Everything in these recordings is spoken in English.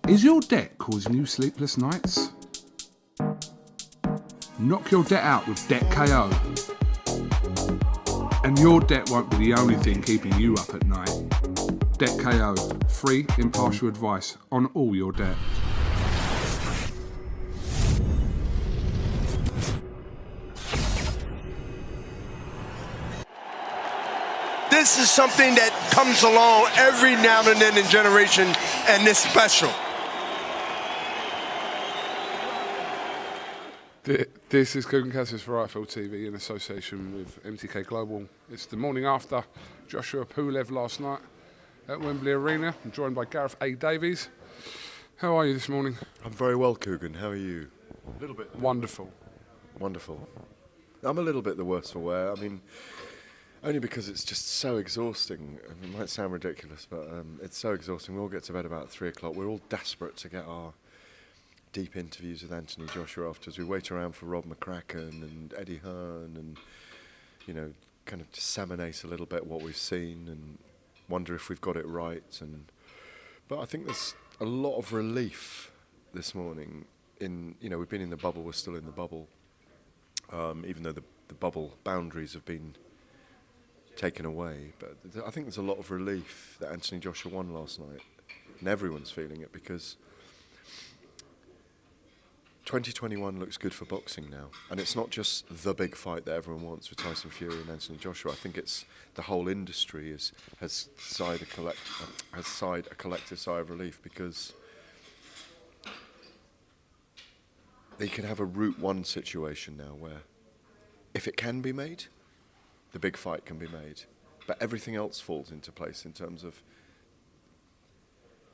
Is your debt causing you sleepless nights? Knock your debt out with Debt KO. And your debt won't be the only thing keeping you up at night. Debt KO. Free, impartial advice on all your debt. This is something that comes along every now and then in generation, and it's special. This is KUGAN CASSIUS for IFL TV in association with MTK Global. It's the morning after Joshua Pulev last night at Wembley Arena. I'm joined by Gareth A.DAVIES. How are you this morning? I'm very well, KUGAN. How are you? A little bit. Wonderful. Wonderful. I'm a little bit the worse for wear. I mean, only because it's just so exhausting. I mean, it might sound ridiculous, but it's so exhausting. We all get to bed about 3 o'clock. We're all desperate to get our deep interviews with Anthony Joshua afterwards. We wait around for Rob McCracken and Eddie Hearn and, you know, kind of disseminate a little bit what we've seen and wonder if we've got it right. But I think there's a lot of relief this morning in, you know, we've been in the bubble, we're still in the bubble, even though the bubble boundaries have been taken away. But I think there's a lot of relief that Anthony Joshua won last night, and everyone's feeling it because 2021 looks good for boxing now, and it's not just the big fight that everyone wants with Tyson Fury and Anthony Joshua. I think it's the whole industry has sighed a collective sigh of relief because they can have a Route 1 situation now where if it can be made, the big fight can be made, but everything else falls into place in terms of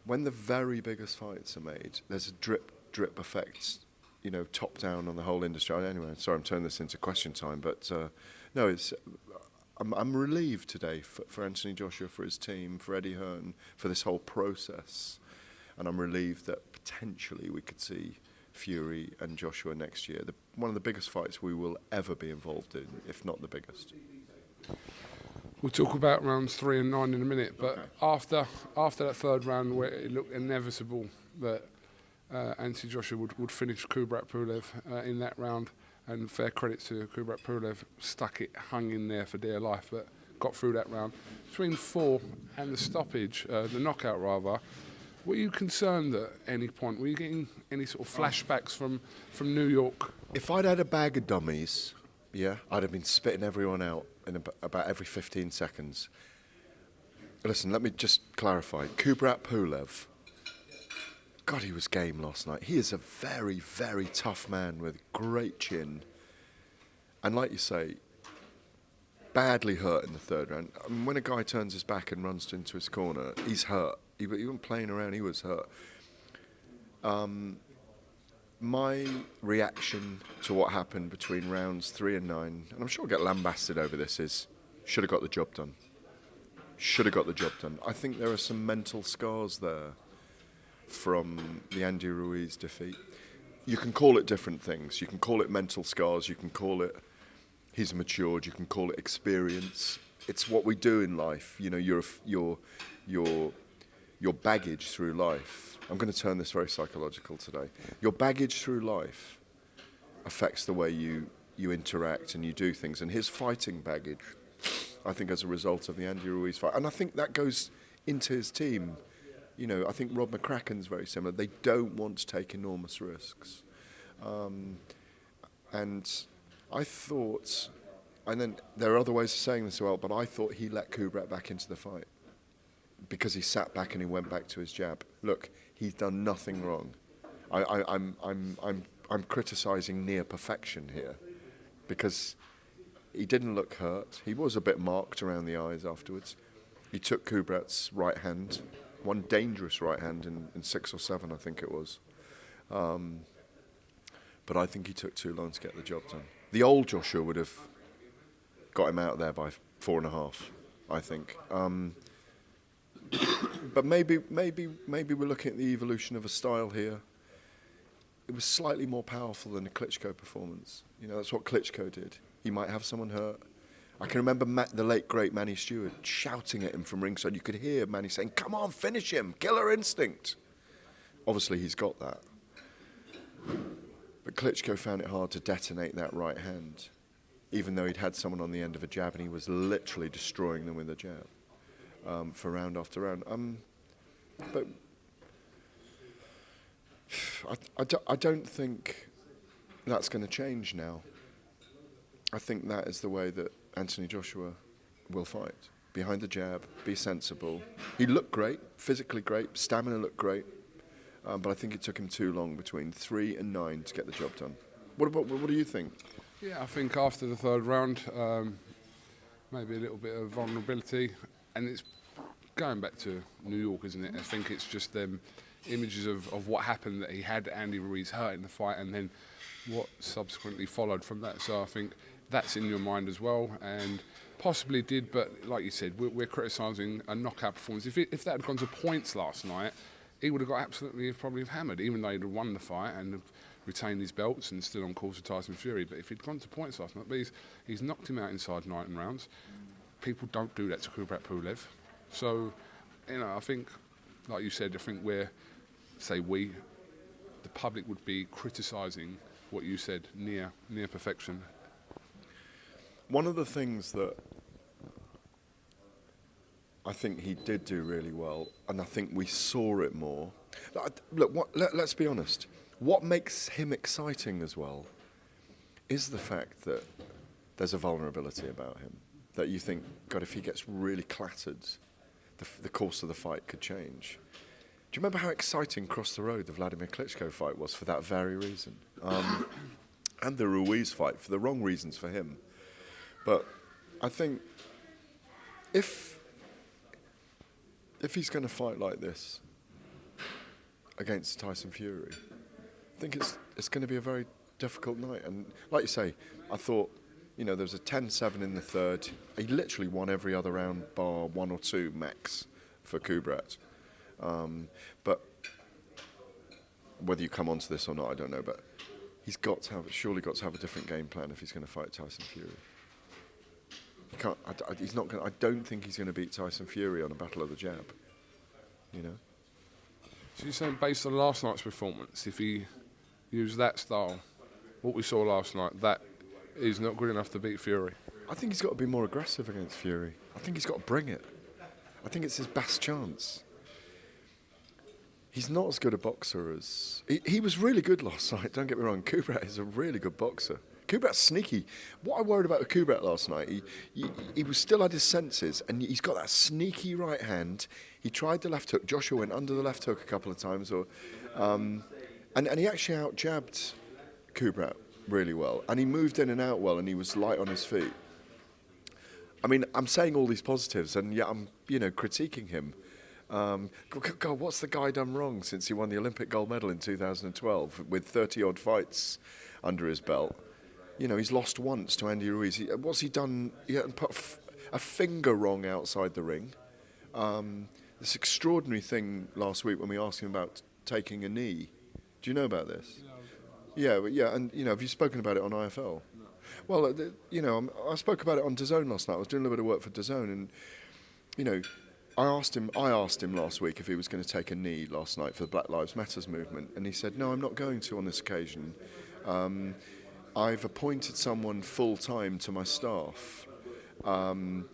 when the very biggest fights are made, there's a drip effect, you know, top down on the whole industry. Anyway, sorry, I'm turning this into question time, but no, I'm relieved today for Anthony Joshua, for his team, for Eddie Hearn, for this whole process, and I'm relieved that potentially we could see Fury and Joshua next year. One of the biggest fights we will ever be involved in, if not the biggest. We'll talk about rounds 3 and 9 in a minute, but okay. after that third round where it looked inevitable that Anthony Joshua would finish Kubrat Pulev in that round, and fair credit to Kubrat Pulev, hung in there for dear life, but got through that round. Between 4 and the stoppage, the knockout rather, were you concerned at any point? Were you getting any sort of flashbacks from New York? If I'd had a bag of dummies, yeah, I'd have been spitting everyone out in about every 15 seconds. Listen, let me just clarify. Kubrat Pulev, God, he was game last night. He is a very, very tough man with great chin. And like you say, badly hurt in the third round. I mean, when a guy turns his back and runs into his corner, he's hurt. He wasn't playing around, he was hurt. My reaction to what happened between rounds 3 and 9, and I'm sure I'll get lambasted over this, is should have got the job done. Should have got the job done. I think there are some mental scars there from the Andy Ruiz defeat. You can call it different things. You can call it mental scars. You can call it he's matured. You can call it experience. It's what we do in life. You know, your baggage through life. I'm going to turn this very psychological today. Your baggage through life affects the way you interact and you do things. And his fighting baggage, I think, as a result of the Andy Ruiz fight, and I think that goes into his team. You know, I think Rob McCracken's very similar. They don't want to take enormous risks. And I thought, and then there are other ways of saying this as well, but I thought he let Kubrat back into the fight because he sat back and he went back to his jab. Look, he's done nothing wrong. I'm criticising near perfection here because he didn't look hurt. He was a bit marked around the eyes afterwards. He took Kubrat's right hand, one dangerous right hand in 6 or 7, I think it was. But I think he took too long to get the job done. The old Joshua would have got him out there by 4.5, I think. But maybe we're looking at the evolution of a style here. It was slightly more powerful than the Klitschko performance. You know, that's what Klitschko did. He might have someone hurt. I can remember the late, great Manny Stewart shouting at him from ringside. You could hear Manny saying, "Come on, finish him, killer instinct." Obviously, he's got that. But Klitschko found it hard to detonate that right hand, even though he'd had someone on the end of a jab and he was literally destroying them with a jab for round after round. But I don't think that's going to change now. I think that is the way that Anthony Joshua will fight. Behind the jab, be sensible. He looked great, physically great, stamina looked great. But I think it took him too long between 3 and 9 to get the job done. What do you think? Yeah, I think after the third round, maybe a little bit of vulnerability, and it's going back to New York, isn't it? I think it's just them images of what happened, that he had Andy Ruiz hurt in the fight, and then what subsequently followed from that. So I think that's in your mind as well, and possibly did, but like you said, we're criticising a knockout performance. If that had gone to points last night, he would have got absolutely probably hammered, even though he'd have won the fight and have retained his belts and still on course with Tyson Fury. But if he'd gone to points last night, but he's knocked him out inside 9 rounds. People don't do that to Kubrat Pulev. So, I think, like you said, I think the public would be criticising what you said, near perfection. One of the things that I think he did do really well, and I think we saw it more. Look, let's be honest. What makes him exciting as well is the fact that there's a vulnerability about him. That you think, God, if he gets really clattered, the course of the fight could change. Do you remember how exciting Cross the Road, the Vladimir Klitschko fight was for that very reason? And the Ruiz fight for the wrong reasons for him. But I think if he's going to fight like this against Tyson Fury, I think it's going to be a very difficult night. And like you say, I thought, there was a 10-7 in the third. He literally won every other round bar 1 or 2 max for Kubrat. But whether you come onto this or not, I don't know. But he's surely got to have a different game plan if he's going to fight Tyson Fury. He's not going. I don't think he's going to beat Tyson Fury on a battle of the jab. So you're saying, based on last night's performance, if he used that style, what we saw last night, that is not good enough to beat Fury? I think he's got to be more aggressive against Fury. I think he's got to bring it. I think it's his best chance. He's not as good a boxer as... He was really good last night, don't get me wrong. Kubrat is a really good boxer. Kubrat's sneaky. What I worried about with Kubrat last night, he was still at his senses, and he's got that sneaky right hand. He tried the left hook. Joshua went under the left hook a couple of times, and he actually out-jabbed Kubrat really well. And he moved in and out well, and he was light on his feet. I mean, I'm saying all these positives, and yet I'm, critiquing him. God, what's the guy done wrong since he won the Olympic gold medal in 2012 with 30-odd fights under his belt? He's lost once to Andy Ruiz. What's he done? He hadn't put a finger wrong outside the ring. This extraordinary thing last week when we asked him about taking a knee. Do you know about this? No. Yeah, and have you spoken about it on IFL? No. Well, I spoke about it on DAZN last night. I was doing a little bit of work for DAZN, and I asked him last week if he was going to take a knee last night for the Black Lives Matters movement, and he said, "No, I'm not going to on this occasion. I've appointed someone full-time to my staff to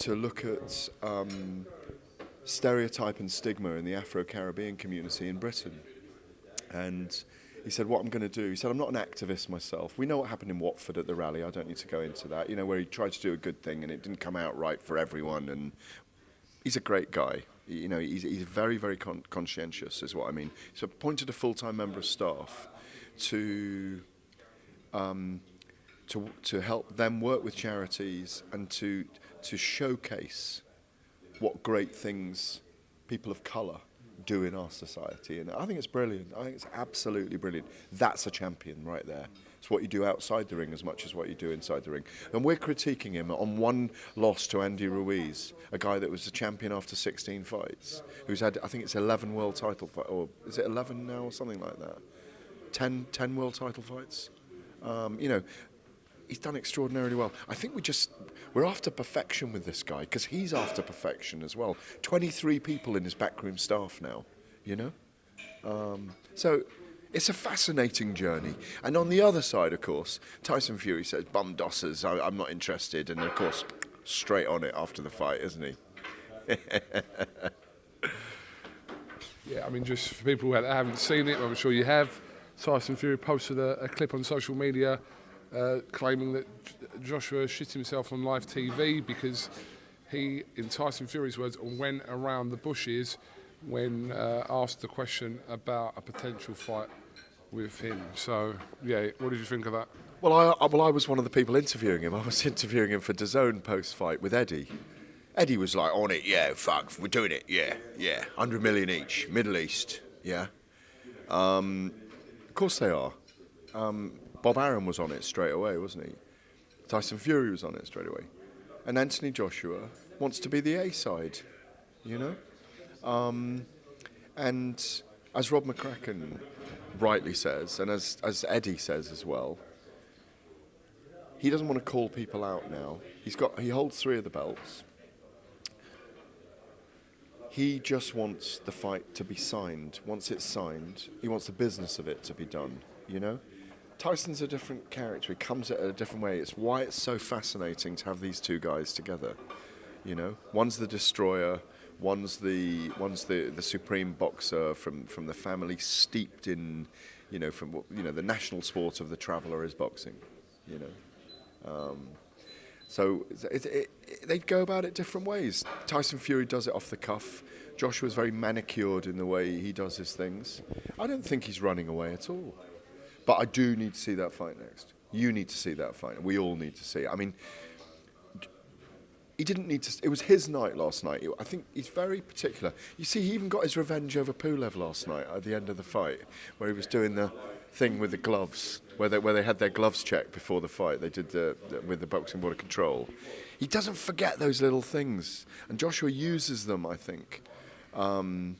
look at stereotype and stigma in the Afro-Caribbean community in Britain." And he said, what I'm going to do, he said, I'm not an activist myself. We know what happened in Watford at the rally. I don't need to go into that, where he tried to do a good thing and it didn't come out right for everyone. And he's a great guy. He's very, very conscientious, is what I mean. So appointed a full-time member of staff to help them work with charities and to showcase what great things people of colour do in our society. And I think it's brilliant. I think it's absolutely brilliant. That's a champion right there. It's what you do outside the ring as much as what you do inside the ring. And we're critiquing him on one loss to Andy Ruiz, a guy that was a champion after 16 fights, who's had, I think it's 11 world title fights, or is it 11 now or something like that? 10 world title fights. He's done extraordinarily well. I think we're after perfection with this guy, because he's after perfection as well. 23 people in his backroom staff now, So it's a fascinating journey. And on the other side, of course, Tyson Fury says, bum dossers, I'm not interested. And of course, straight on it after the fight, isn't he? Yeah, I mean, just for people that haven't seen it, I'm sure you have, Tyson Fury posted a clip on social media claiming that Joshua shit himself on live TV because he, in Tyson Fury's words, went around the bushes when asked the question about a potential fight with him. So, yeah, what did you think of that? Well, I was one of the people interviewing him. I was interviewing him for DAZN post-fight with Eddie. Eddie was like, on it, yeah, fuck, we're doing it, yeah, 100 million each, Middle East, yeah. Of course they are. Bob Arum was on it straight away, wasn't he? Tyson Fury was on it straight away. And Anthony Joshua wants to be the A-side, you know? And as Rob McCracken rightly says, and as Eddie says as well, he doesn't want to call people out now. He holds 3 of the belts. He just wants the fight to be signed. Once it's signed, he wants the business of it to be done, you know? Tyson's a different character. He comes at it a different way. It's why it's so fascinating to have these two guys together, you know? One's the destroyer, one's the supreme boxer from the family steeped in, you know, the national sport of the traveller is boxing, you know? So they go about it different ways. Tyson Fury does it off the cuff. Joshua's very manicured in the way he does his things. I don't think he's running away at all. But I do need to see that fight next. You need to see that fight. We all need to see it. I mean, he didn't need to... It was his night last night. I think he's very particular. You see, he even got his revenge over Pulev last night at the end of the fight, where he was doing the thing with the gloves, where they had their gloves checked before the fight. They did with the boxing board of control. He doesn't forget those little things, and Joshua uses them, I think, to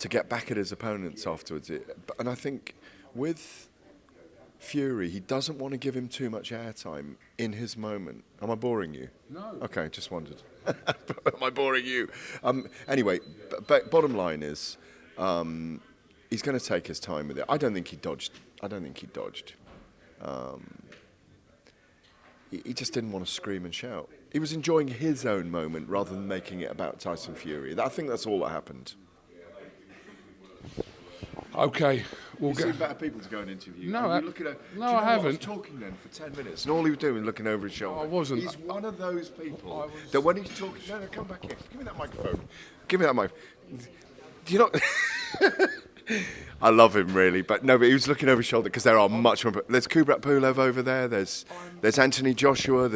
get back at his opponents afterwards. And I think with Fury, he doesn't want to give him too much airtime in his moment. Am I boring you? No. Okay, just wondered. Am I boring you? Anyway, but bottom line is, he's going to take his time with it. I don't think he dodged. He just didn't want to scream and shout. He was enjoying his own moment rather than making it about Tyson Fury. I think that's all that happened. Okay, we'll You've seen better people to go and interview. No, I haven't. I was talking then for 10 minutes, and all he was doing was looking over his shoulder. I wasn't. He's one of those people that when he's talking... No, come back here. Give me that microphone. Give me that mic. Do you not... I love him, really. But he was looking over his shoulder because there are much more... There's Kubrat Pulev over there. There's Anthony Joshua.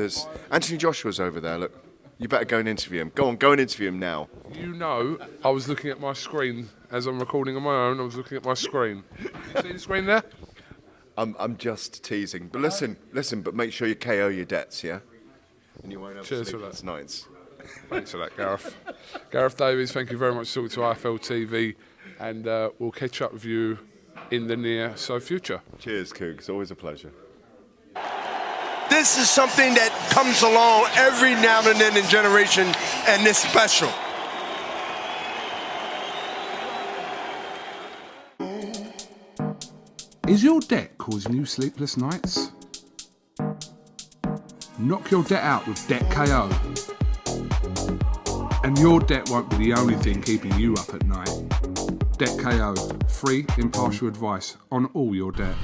Anthony Joshua's over there, look. You better go and interview him. Go and interview him now. You know, I was looking at my screen as I'm recording on my own. I was looking at my screen. You see the screen there? I'm just teasing. But listen, but make sure you KO your debts, yeah? And you won't have sleepless nights. Thanks for that, Gareth. Gareth Davies, thank you very much for talking to IFL TV, and we'll catch up with you in the near future. Cheers, Coog. It's always a pleasure. This is something that comes along every now and then in generation, and it's special. Is your debt causing you sleepless nights? Knock your debt out with Debt KO. And your debt won't be the only thing keeping you up at night. Debt KO, free, impartial advice on all your debt.